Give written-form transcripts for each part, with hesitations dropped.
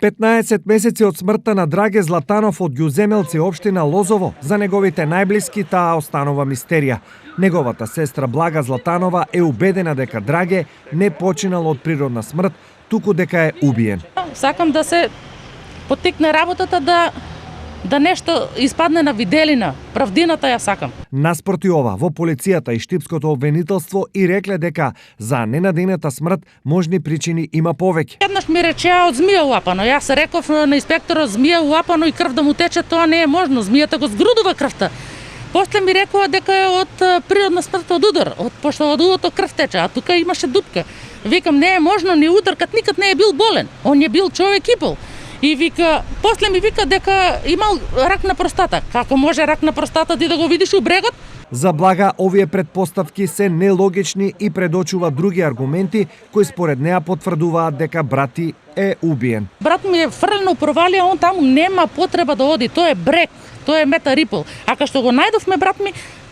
15 месеци од смртта на Драге Златанов од Ѓуземелци, општина Лозово, за неговите најблиски таа останува мистерија. Неговата сестра Блага Златанова е убедена дека Драге не починал од природна смрт, туку дека е убиен. Сакам да се потикне работата да нешто испадне на виделина. Правдината ја сакам. Наспроти ова, во полицијата и штипското обвинителство и рекле дека за ненадејната смрт можни причини има повеќе. Еднаш ми речеа од змија улапано. Јас се реков на инспекторот змија улапано и крв да му тече, тоа не е можно. Змијата го згрудува крвта. После ми рекоа дека е од природна смрт од удар, пошто од ударот крв тече, а тука имаше дупка. Викам, не е можно, ни ударкат никад не е бил болен. Он е бил човек ипол. И вика, после ми вика дека имал рак на простата. Како може рак на простата ти да го видиш у брегот? За Блага овие предпоставки се нелогични и предочува други аргументи кои според неа потврдуваат дека брати е убиен. Брат ми е фрлен у провалија, он таму нема потреба да оди. Тоа е брег, тоа е Мета Рипл. А кај што го најдовме брат ми,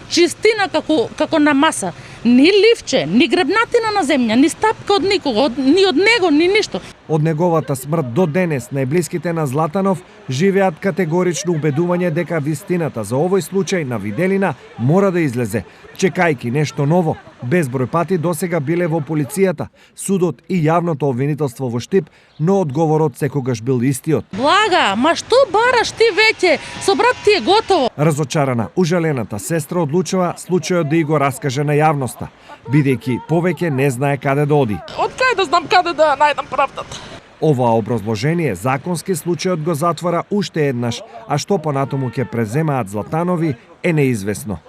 чистина како на маса. Ни ливче, ни гребнатина на земја, ни стапка од никого, ни од него, ни ништо. Од неговата смрт до денес најблиските на Златанов живеат категорично убедување дека вистината за овој случај на виделина мора да излезе, чекајки нешто ново. Безброј пати досега биле во полицијата, судот и јавното обвинителство во Штип, но одговорот секогаш бил истиот. Блага, ма што бараш ти веќе? Со брат ти е готово. Разочарана, ужалената сестра одлучува случајот да и го раскаже на јавноста, бидејќи повеќе не знае каде да оди. Од кај да знам каде да најдам правдата? Ова образложение законски случајот го затвора уште еднаш, а што понатаму ќе преземаат Златанови е неизвестно.